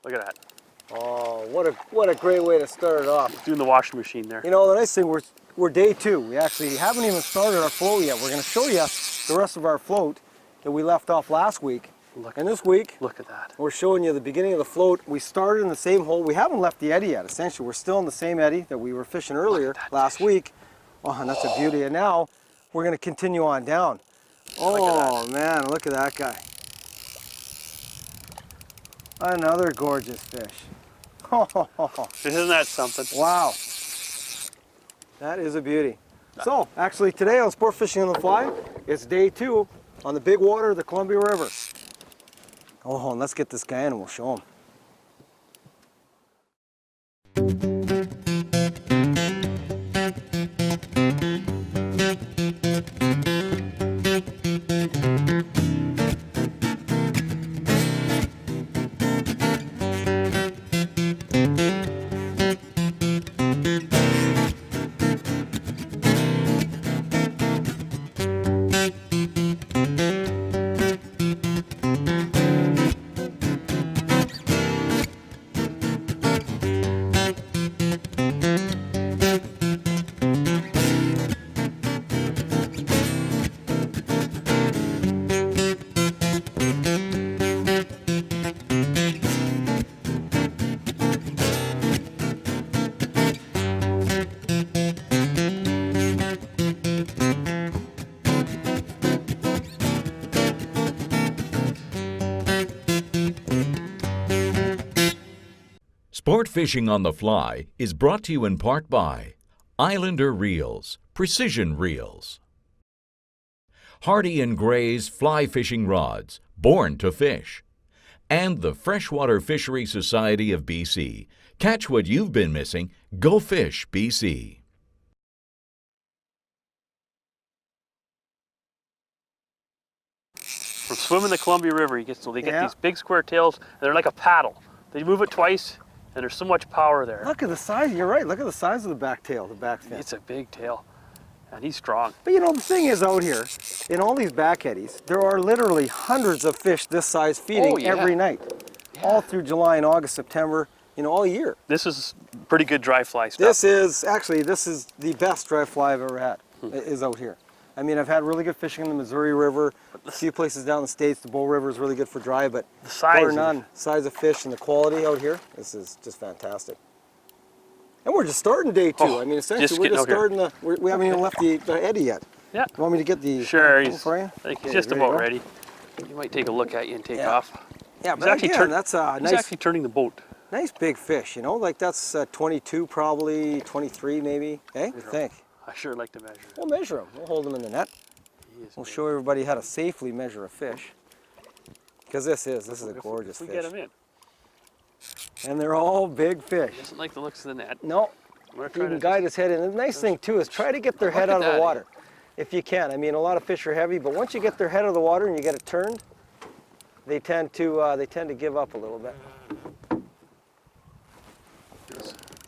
Look at that. Oh, what a great way to start it off. Doing the washing machine there. You know, the nice thing, we're day 2. We actually haven't even started our float yet. We're going to show you the rest of our float that we left off last week. And this week, look at that. We're showing you the beginning of the float. We started in the same hole. We haven't left the eddy yet, essentially. We're still in the same eddy that we were fishing earlier last week. Oh, and that's a beauty. And now we're going to continue on down. Oh, man, look at that guy. Another gorgeous fish. Isn't that something? Wow. That is a beauty. So, actually today on Sport Fishing on the Fly, it's day 2 on the big water of the Columbia River. Oh, and let's get this guy in and we'll show him. Sport Fishing on the Fly is brought to you in part by Islander Reels, Precision Reels, Hardy & Gray's Fly Fishing Rods, born to fish, and the Freshwater Fishery Society of BC. Catch what you've been missing. Go Fish BC. From swimming the Columbia River, they get these big square tails, and they're like a paddle. They move it twice, and there's so much power there. Look at the size, you're right, look at the size of the back tail, the back fin. It's a big tail, and he's strong. But you know, the thing is out here, in all these back eddies, there are literally hundreds of fish this size feeding every night. All through July and August, September, you know, all year. This is pretty good dry fly stuff. This is the best dry fly I've ever had, is out here. I mean, I've had really good fishing in the Missouri River, a few places down in the States. The Bow River is really good for dry, but the size, size of fish and the quality out here, this is just fantastic. And we're just starting day 2. I mean, essentially, we're just starting we haven't even left the eddy yet. Yeah. You want me to get the for you? I think he's just about ready. You might take a look at you and take off. Yeah, but again, that's a nice. He's actually turning the boat. Nice big fish, you know, like that's 22 probably, 23 maybe. Hey, I think. I sure like to measure. We'll measure them. We'll hold them in the net. We'll show everybody how to safely measure a fish. Because this is a gorgeous fish. We get them in. And they're all big fish. Doesn't like the looks of the net. No. You can guide his head in. And the nice thing too is try to get their head out of the water. If you can. I mean, a lot of fish are heavy, but once you get their head out of the water and you get it turned, they tend to give up a little bit.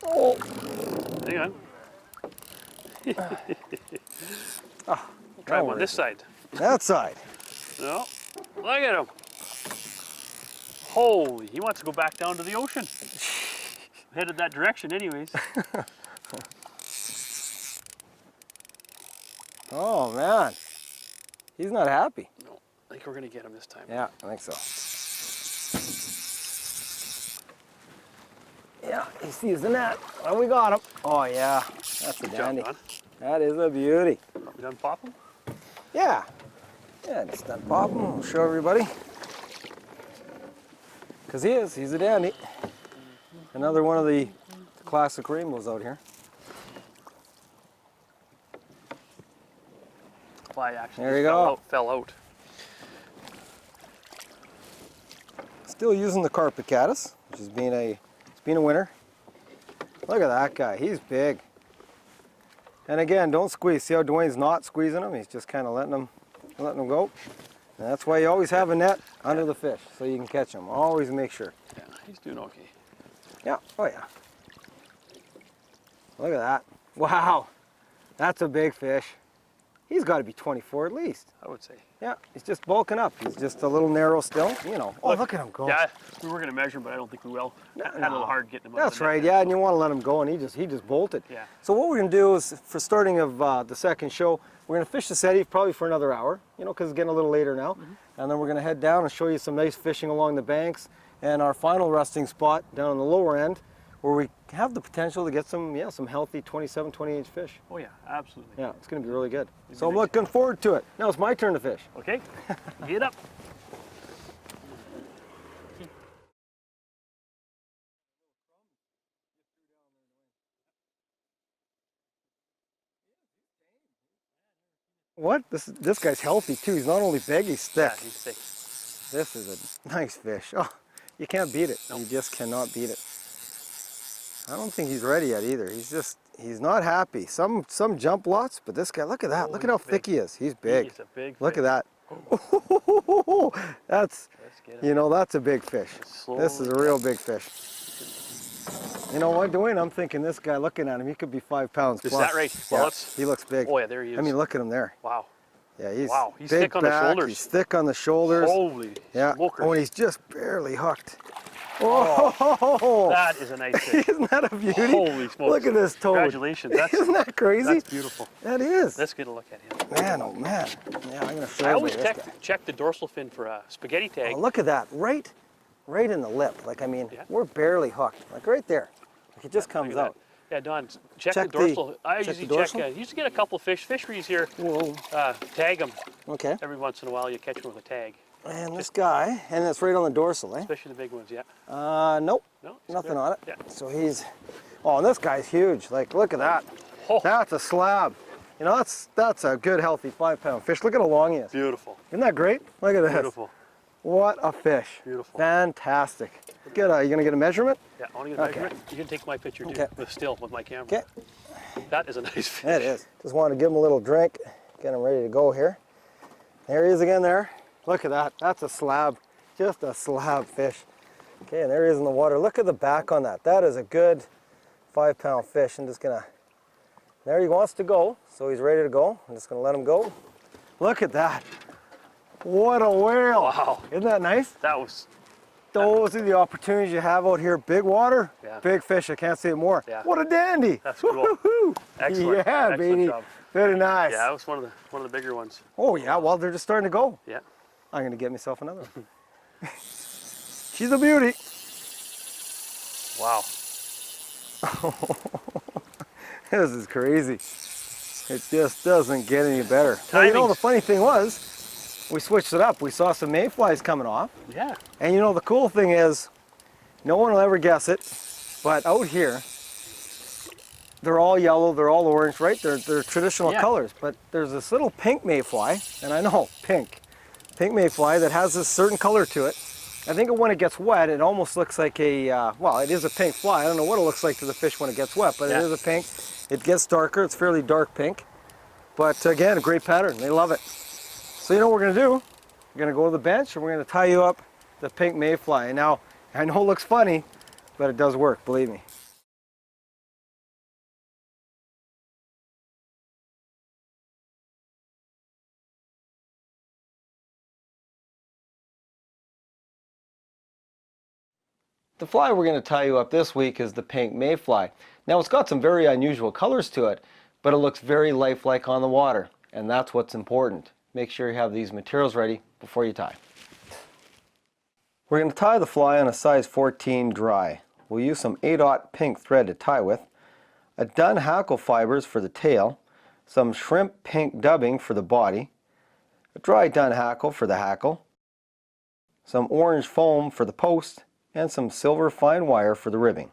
Oh. Hang on. Try him on this side. That side. No. Look at him. Holy, he wants to go back down to the ocean. Headed that direction anyways. Oh man. He's not happy. No, I think we're going to get him this time. Yeah, I think so. Yeah, he sees the net. Oh, we got him. Oh yeah, that's a dandy. That is a beauty. Are we done popping? Yeah. Yeah, just done popping. We'll show everybody. Because he's a dandy. Another one of the classic rainbows out here. Fly actually there you go. Fell out. Still using the carpet caddis, which has been a winner. Look at that guy, he's big. And again, don't squeeze. See how Dwayne's not squeezing him? He's just kind of letting him go. And that's why you always have a net under the fish so you can catch them. Always make sure. Yeah, he's doing okay. Yeah, oh yeah. Look at that. Wow, that's a big fish. he's got to be 24 at least. I would say. Yeah, he's just bulking up. He's just a little narrow still, you know. Oh, look at him go. Yeah, we were going to measure him, but I don't think we will. Had a little hard getting him out. That's right, yeah, and you want to let him go, and he just bolted. Yeah. So what we're going to do is, for starting of the second show, we're going to fish the Seti probably for another hour, you know, because it's getting a little later now. And then we're going to head down and show you some nice fishing along the banks, and our final resting spot down on the lower end, where we have the potential to get some, some healthy 27, 28-inch fish. Oh yeah, absolutely. Yeah, it's going to be really good. So I'm looking forward to it. Now it's my turn to fish. Okay, get up. What? This guy's healthy too. He's not only big, he's thick. Yeah, he's thick. This is a nice fish. Oh, you can't beat it. Nope. You just cannot beat it. I don't think he's ready yet either. He's not happy. Some jump lots, but this guy, look at that. Look at how thick he is. He's big. He's a big Look fish. at that. That's, you know, that's a big fish. This is a real big fish. You know what, Dwayne? I'm thinking this guy, looking at him, he could be 5 pounds plus. Is that right? Well, Yeah, he looks big. Oh yeah, there he is. I mean, look at him there. Wow. Yeah, he's He's big thick on the back, shoulders. He's thick on the shoulders. Holy Yeah. smokers. Oh, and he's just barely hooked. Oh, That is a nice fish. Isn't that a beauty? Holy smokes. Look at this toad. Congratulations. Isn't that crazy? That's beautiful. That is. Let's get a look at him. Man, oh man. Yeah, I'm gonna show I you always this guy. check the dorsal fin for a spaghetti tag. Oh, look at that, right in the lip. Like, I mean, Yeah. we're barely hooked. Like right there. Like it just comes Look at out. that. Yeah, Don, check Check the dorsal. I check usually the dorsal? check. Usually get a couple fisheries here. Whoa. Tag them Okay. every once in a while. You catch them with a tag, And this guy, and it's right on the dorsal, eh? especially the big ones. Yeah. Nope. No. it's Nothing good. on it. Yeah. So he's, oh, and this guy's huge. Like, look at that. Oh. That's a slab. You know, that's a good, healthy 5-pound fish. Look at how long he is. Beautiful. Isn't that great? Look at this. Beautiful. What a fish. Beautiful. Fantastic. You gonna get a measurement? Yeah. I want to get a measurement. You can take my picture too. Okay. With my camera. Okay. That is a nice fish. It is. Just wanted to give him a little drink, get him ready to go here. There he is again there. Look at that. That's a slab. Just a slab fish. Okay, and there he is in the water. Look at the back on that. That is a good 5-pound fish. I'm just gonna, there he wants to go, so he's ready to go. I'm just gonna let him go. Look at that. What a whale. Wow. Isn't that nice? That was. Those are the opportunities you have out here. Big water, Yeah. big fish. I can't say it more. Yeah. What a dandy. That's cool. Woo-hoo-hoo. Excellent. Yeah, Excellent baby. job. Very nice. Yeah, that was one of the bigger ones. Oh yeah, well they're just starting to go. Yeah. I'm gonna get myself another one. She's a beauty. Wow. This is crazy. It just doesn't get any better. Well, you know, the Timings. funny thing was, we switched it up. We saw some mayflies coming off. Yeah. And you know, the cool thing is, no one will ever guess it, but out here, they're all yellow, they're all orange, right? They're traditional Yeah. colors, but there's this little pink mayfly, and I know, pink mayfly that has this certain color to it. I think when it gets wet, it almost looks like a, well, it is a pink fly. I don't know what it looks like to the fish when it gets wet, but Yeah. it is a pink. It gets darker, it's fairly dark pink. But again, a great pattern, they love it. So you know what we're gonna do? We're gonna go to the bench and we're gonna tie you up the pink mayfly. And now, I know it looks funny, but it does work, believe me. The fly we're going to tie you up this week is the pink mayfly. Now it's got some very unusual colors to it, but it looks very lifelike on the water, and that's what's important. Make sure you have these materials ready before you tie. We're going to tie the fly on a size 14 dry. We'll use some 8/0 pink thread to tie with, a dun hackle fibers for the tail, some shrimp pink dubbing for the body, a dry dun hackle for the hackle, some orange foam for the post, and some silver fine wire for the ribbing.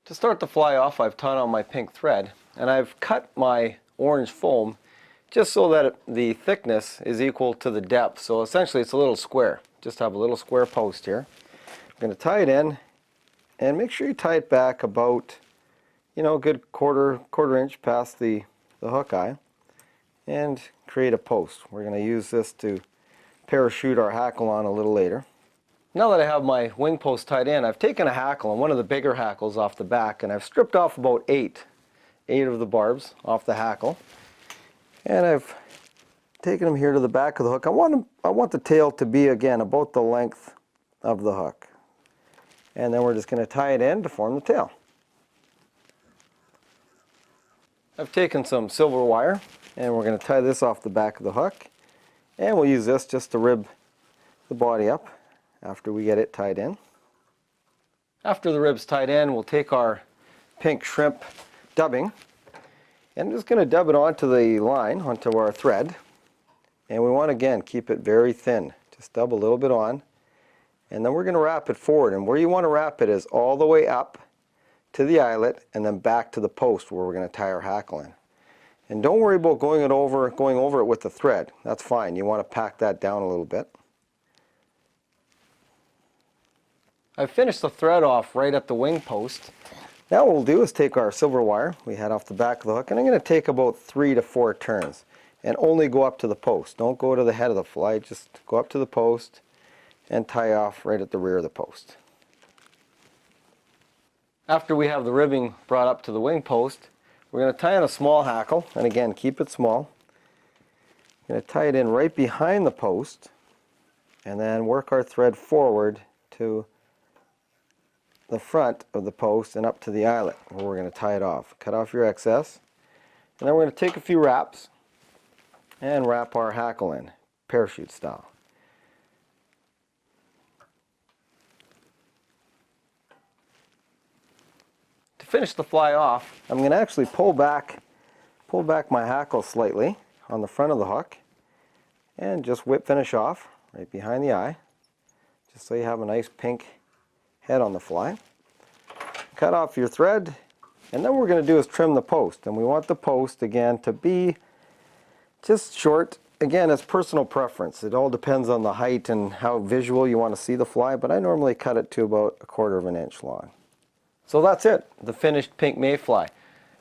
To start the fly off, I've tied on my pink thread, and I've cut my orange foam just so that the thickness is equal to the depth. So essentially it's a little square. Just have a little square post here. I'm going to tie it in, and make sure you tie it back about, you know, a good quarter inch past the hook eye, and create a post. We're going to use this to parachute our hackle on a little later. Now that I have my wing post tied in, I've taken a hackle, and one of the bigger hackles off the back, and I've stripped off about eight of the barbs off the hackle. And I've taken them here to the back of the hook. I want the tail to be, again, about the length of the hook. And then we're just going to tie it in to form the tail. I've taken some silver wire and we're going to tie this off the back of the hook. And we'll use this just to rib the body up after we get it tied in. After the rib's tied in, we'll take our pink shrimp dubbing and I'm just going to dub it onto the line, onto our thread. And we want to, again, keep it very thin. Just dub a little bit on. And then we're going to wrap it forward. And where you want to wrap it is all the way up to the eyelet and then back to the post where we're going to tie our hackle in. And don't worry about going over it with the thread. That's fine. You want to pack that down a little bit. I've finished the thread off right at the wing post. Now what we'll do is take our silver wire we had off the back of the hook, and I'm going to take about 3 to 4 turns and only go up to the post. Don't go to the head of the fly, just go up to the post and tie off right at the rear of the post. After we have the ribbing brought up to the wing post, we're going to tie in a small hackle, and again, keep it small. I'm going to tie it in right behind the post and then work our thread forward to the front of the post and up to the eyelet where we're going to tie it off. Cut off your excess, and then we're going to take a few wraps and wrap our hackle in, parachute style. To finish the fly off, I'm going to actually pull back my hackle slightly on the front of the hook and just finish off right behind the eye, just so you have a nice pink head on the fly. Cut off your thread, and then what we're going to do is trim the post, and we want the post again to be just short. Again, it's personal preference. It all depends on the height and how visual you want to see the fly, but I normally cut it to about 1/4 of an inch long. So that's it, the finished pink mayfly.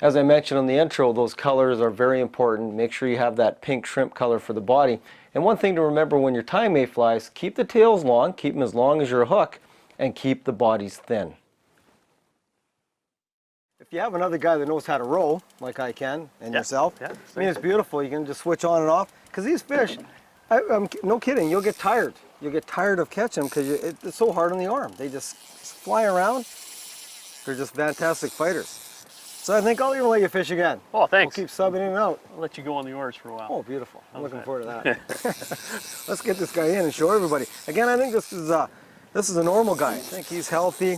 As I mentioned in the intro, those colors are very important. Make sure you have that pink shrimp color for the body. And one thing to remember when you're tying mayflies, keep the tails long, keep them as long as your hook, and keep the bodies thin. If you have another guy that knows how to row, like I can, and yourself, I mean, it's beautiful. You can just switch on and off. Because these fish, I'm no kidding, you'll get tired. You'll get tired of catching them because it's so hard on the arm. They just fly around. They're just fantastic fighters. So I think I'll even let you fish again. Oh, thanks. We'll keep subbing in and out. I'll let you go on the oars for a while. Oh, beautiful. I'm looking forward to that. Let's get this guy in and show everybody. Again, I think this is a normal guy. I think he's healthy.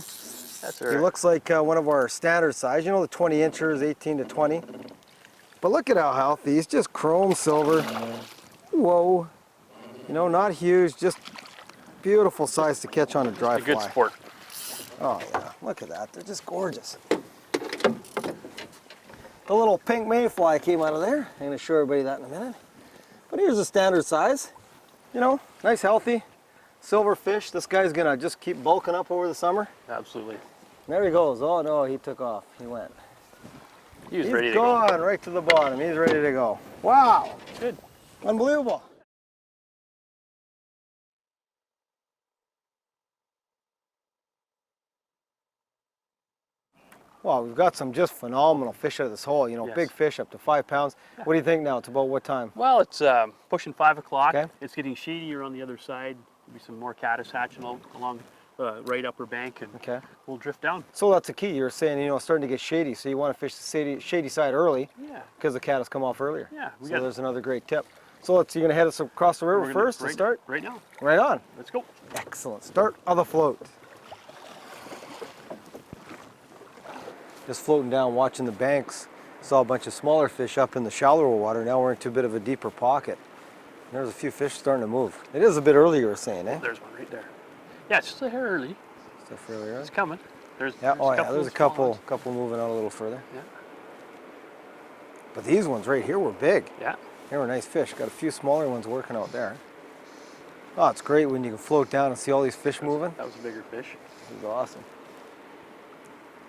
That's He looks like one of our standard size. You know, the 20 inchers, 18 to 20. But look at how healthy. He's just chrome silver. Whoa. You know, not huge, just beautiful size to catch on a dry fly. Good sport. Oh yeah, look at that. They're just gorgeous. The little pink mayfly came out of there. I'm going to show everybody that in a minute. But here's a standard size. You know, nice healthy silver fish. This guy's going to just keep bulking up over the summer. Absolutely. There he goes. Oh no, he took off. He went. He's He's ready to go. gone right to the bottom. He's ready to go. Wow. Good. Unbelievable. Well, we've got some just phenomenal fish out of this hole. You know, big fish up to 5 pounds. What do you think now? It's about what time? Well, it's pushing 5 o'clock. Okay. It's getting shadier on the other side. There'll be some more caddis hatching along right upper bank, and we'll drift down. So that's the key. You're saying, you know, it's starting to get shady, so you want to fish the shady side early. Yeah. Because the caddis come off earlier. Yeah. So there's another great tip. So you're going to head us across the river first to start? Right now. Right on. Let's go. Excellent. Start of the float. Just floating down, watching the banks. Saw a bunch of smaller fish up in the shallower water. Now we're into a bit of a deeper pocket. There's a few fish starting to move. It is a bit early, you were saying, eh? There's one right there. Yeah, it's just a hair early. Stuff really early. It's coming. There's there's a couple moving out a little further. Yeah. But these ones right here were big. Yeah. They were nice fish. Got a few smaller ones working out there. Oh, it's great when you can float down and see all these fish moving. That was a bigger fish. This is awesome.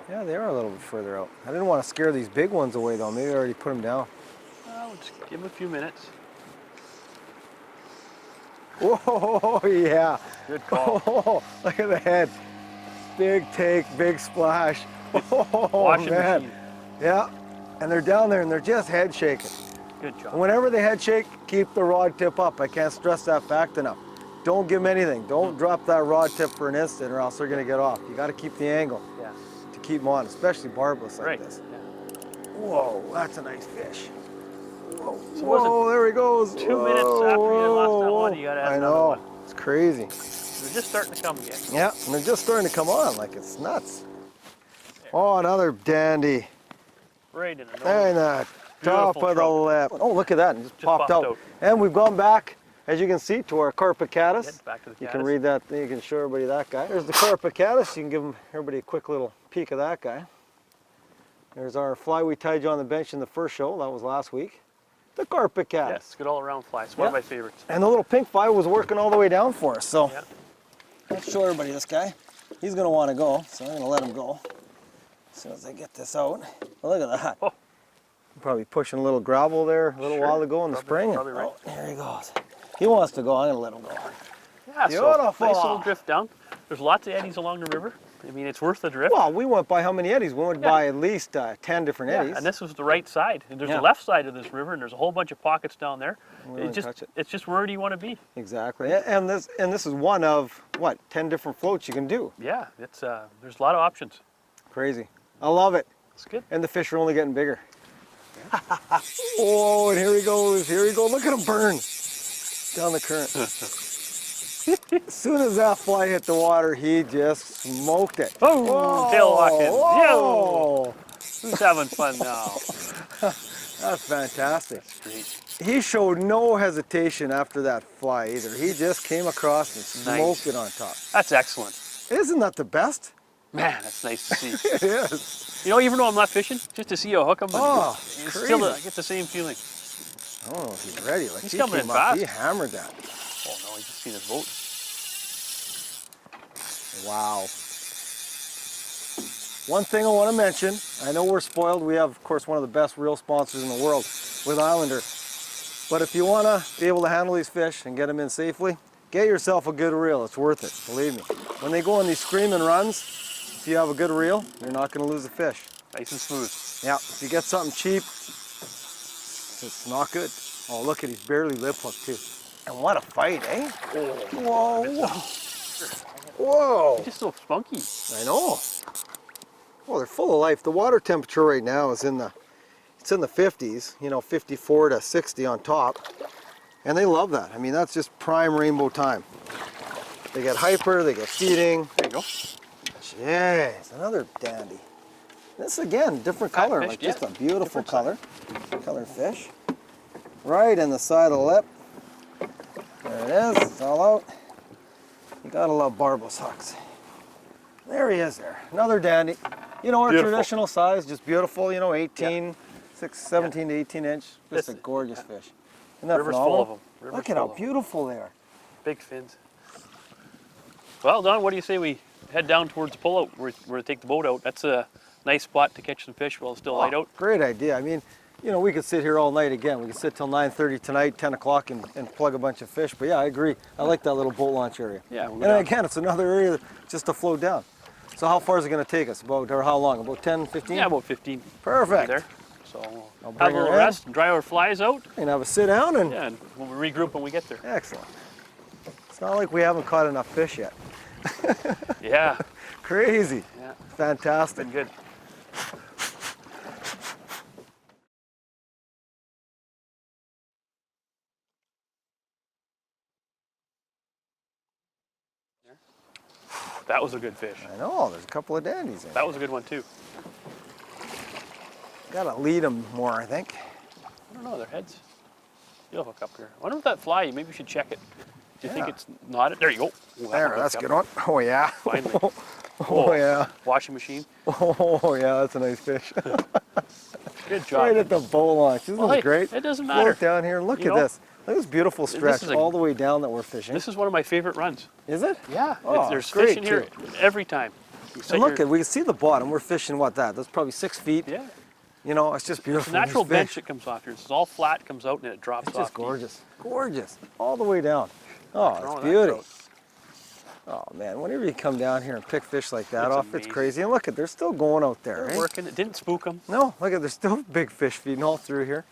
Yeah, they are a little bit further out. I didn't want to scare these big ones away though. Maybe I already put them down. Well, just give them a few minutes. Whoa, yeah. Good call. Oh, look at the head. Big take, big splash. Oh, Washing man. machine. Yeah, and they're down there and they're just head shaking. Good job. Whenever they head shake, keep the rod tip up. I can't stress that fact enough. Don't give them anything. Don't drop that rod tip for an instant or else they're gonna get off. You gotta keep the angle Yeah. to keep them on, especially barbless like Right. this. Yeah. Whoa, that's a nice fish. Whoa, So was it whoa, there he goes. 2 minutes after you lost that one, you gotta add I another know, one. it's crazy. They're just starting to come again. Yeah, and they're just starting to come on, like it's nuts. Oh, another dandy. Right in the nose. And the top Beautiful of the trout. lip. Oh, look at that, it just popped popped out. out. And we've gone back, as you can see, to our carpet caddis. Get back to the You caddis. can read that, you can show everybody that guy. There's the carpet caddis, you can give everybody a quick little peek of that guy. There's our fly we tied you on the bench in the first show, that was last week. The carpet caddis. Yes, good all around fly. It's one of my favorites. And the little pink fly was working all the way down for us, so Yeah. let's show everybody this guy. He's gonna wanna go, so I'm gonna let him go. As soon as I get this out. Oh, look at that. Oh. Probably pushing a little gravel there a little Sure. while ago in the spring. Probably right. Oh, here he goes. He wants to go, I'm gonna let him go. Yeah, so Beautiful. nice little drift down. There's lots of eddies along the river. I mean, it's worth the drift. Well, we went by how many eddies? We went by at least 10 different Yeah, eddies. and this was the right side. And there's Yeah. the left side of this river, and there's a whole bunch of pockets down there. We didn't touch it. It's just where do you want to be? Exactly. And this is one of, what, 10 different floats you can do. Yeah, it's there's a lot of options. Crazy. I love it. It's good. And the fish are only getting bigger. Oh, and here he goes. Here he goes. Look at him burn down the current. As soon as that fly hit the water, he just smoked it. Oh, tail walking. Whoa. Who's having fun now? That's fantastic. Great. He showed no hesitation after that fly either. He just came across and smoked it on top. That's excellent. Isn't that the best? Man, that's nice to see. It is. You know, even though I'm not fishing, just to see you hook him, Oh, it's crazy. still I get the same feeling. I don't know if he's ready. Like He's he coming came in up, fast. he hammered that. Oh no, I just seen his boat. Wow. One thing I want to mention, I know we're spoiled. We have, of course, one of the best reel sponsors in the world with Islander. But if you want to be able to handle these fish and get them in safely, get yourself a good reel. It's worth it, believe me. When they go on these screaming runs, if you have a good reel, you're not going to lose a fish. Nice and smooth. Yeah, if you get something cheap, it's not good. Oh, look at, he's barely lip hooked too. And what a fight, eh? Whoa, whoa. Whoa. He's just so spunky. I know. Well, they're full of life. The water temperature right now is in the 50s, you know, 54 to 60 on top. And they love that. I mean, that's just prime rainbow time. They get hyper, they get feeding. There you go. Jeez, another dandy. This again, different color, fish, like yeah. just a beautiful Different color fish. Right in the side of the lip. There it is, it's all out. You gotta love barbless hooks. There he is there, another dandy. You know, our Beautiful. traditional size, just beautiful, you know, 18, 17 to 18 inch. Just a This- gorgeous fish. Isn't that River's phenomenal? full of them. River's Look at full how of 'em. beautiful they are. Big fins. Well, Don, what do you say we head down towards the pullout where to take the boat out? That's a nice spot to catch some fish while it's still light out. Great idea. I mean, you know, we could sit here all night again. We could sit till 9:30 tonight, 10 o'clock, and plug a bunch of fish. But yeah, I agree. I like that little boat launch area. Yeah, we'll And go down. again, it's another area just to float down. So how far is it going to take us? About, or how long? About 10, 15? Yeah, about 15 Perfect. there. So I'll we'll have bring a her little in. rest and dry our flies out. And have a sit down and Yeah, and we'll regroup when we get there. excellent. It's not like we haven't caught enough fish yet. Yeah, Crazy. yeah, Fantastic. been good. That was a good fish. I know, there's a couple of dandies in. That was a good one too. Gotta lead them more, I think. I don't know, their heads. You'll hook up here. I wonder if that fly, maybe we should check it. Do you think Yeah. it's knotted? There you go. Ooh, that There, one that's a hooked good up. one. Oh yeah. Finally. Oh yeah. Washing machine. Oh yeah, that's a nice fish. Good job. Right at the boat launch. Isn't Well, this hey, great? it doesn't matter. Float down here and look You at know, this. Look at this beautiful stretch is a- all the way down that we're fishing. This is one of my favorite runs. Is it? Yeah. Oh, there's great, fish in here every time. You set And look your- at, we can see the bottom. We're fishing what that's probably 6 feet. Yeah. You know, it's just It's a beautiful. natural These fish. bench that comes off here. It's all flat, comes out, and it drops It's off. just gorgeous. Gorgeous. All the way down. Oh, Oh, it's that beauty. trout. Oh man, whenever you come down here and pick fish like that It's off, it's amazing. crazy. And look at, they're still going out there. They're eh? working. It didn't spook them. No, look at, there's still big fish feeding all through here.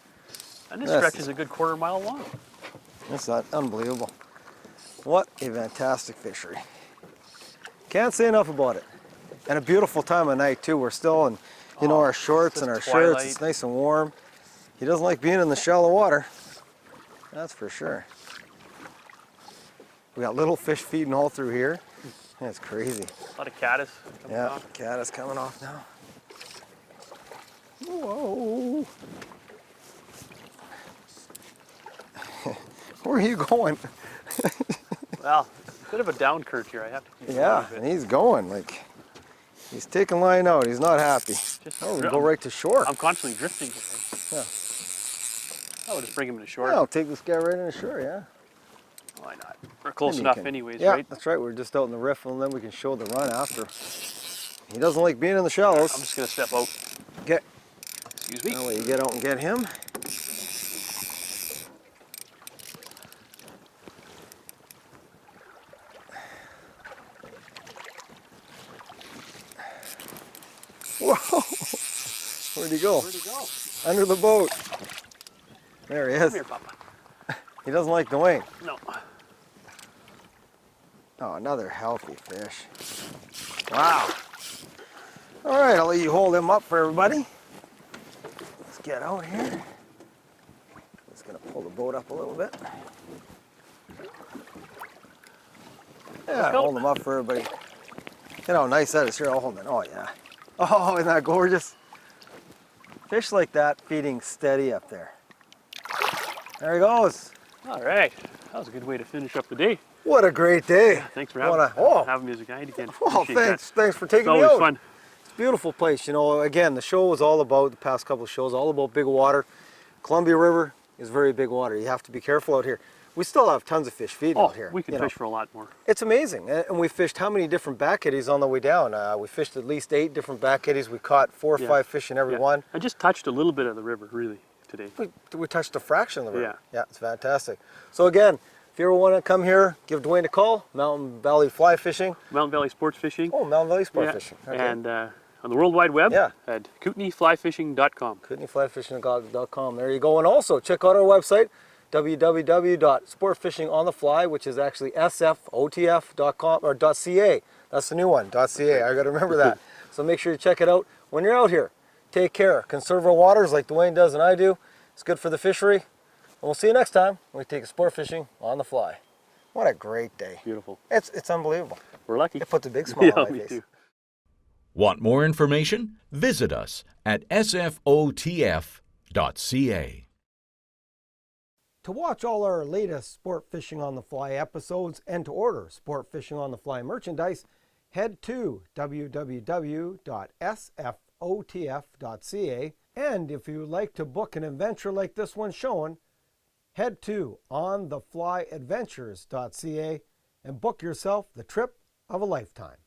And this Yes. stretch is a good quarter mile long. That's not unbelievable. What a fantastic fishery. Can't say enough about it. And a beautiful time of night too. We're still in, you know, our shorts and our shirts. It's nice and warm. He doesn't like being in the shallow water. That's for sure. We got little fish feeding all through here. That's crazy. A lot of caddis coming Yeah, off. caddis coming off now. Whoa. Where are you going? Well, a bit of a down current here. I have to keep going Yeah, a bit. and he's going like he's taking line out. He's not happy. Just Oh, we can go right to shore. I'm constantly drifting here. Yeah. I'll just bring him to shore. Yeah, I'll take this guy right in the shore. Yeah. Why not? We're close Then you enough can- anyways, yeah, right? that's right. We're just out in the riff, and then we can show the run after. He doesn't like being in the shallows. I'm just going to step out. Okay. Excuse me. I'll let you get out and get him. Whoa! Where'd he go? Where'd he go? Under the boat. There he Come is. here, Papa. He doesn't like Dwayne. No. Oh, another healthy fish. Wow. All right, I'll let you hold him up for everybody. Let's get out here. Just gonna pull the boat up a little bit. Yeah, go. hold him up for everybody. You know how nice that is. Here, I'll hold it. Oh, yeah. Oh, isn't that gorgeous? Fish like that feeding steady up there. There he goes. All right. That was a good way to finish up the day. What a great day. Thanks for having me as a guide again. Oh, Appreciate that. thanks for taking It's me always out. fun. Beautiful place. You know, again, the show was all about, the past couple of shows, all about big water. Columbia River is very big water. You have to be careful out here. We still have tons of fish feeding Oh, out here. we can you fish know. for a lot more. It's amazing. And we fished how many different back eddies on the way down? We fished at least 8 different back eddies. We caught 4 or 5 fish in every Yeah. one. I just touched a little bit of the river, really, today. We touched a fraction of the river. Yeah. Yeah, it's fantastic. So again, if you ever want to come here, give Dwayne a call. Mountain Valley Fly Fishing. Mountain Valley Sports Fishing. Oh, Mountain Valley Sport Yeah. Fishing. Okay. And on the World Wide Web Yeah. at kootenayflyfishing.com. kootenayflyfishing.com. There you go. And also check out our website, www.sportfishingonthefly, which is actually sfotf.com or .ca. That's the new one, .ca. I got to remember that. So make sure you check it out when you're out here. Take care. Conserve our waters like Dwayne does and I do. It's good for the fishery. And we'll see you next time when we take sport fishing on the fly. What a great day. Beautiful. It's unbelievable. We're lucky. It puts a big smile Yeah, on my me face. too. Want more information? Visit us at sfotf.ca. To watch all our latest Sport Fishing on the Fly episodes and to order Sport Fishing on the Fly merchandise, head to www.sfotf.ca. And if you would like to book an adventure like this one shown, head to ontheflyadventures.ca and book yourself the trip of a lifetime.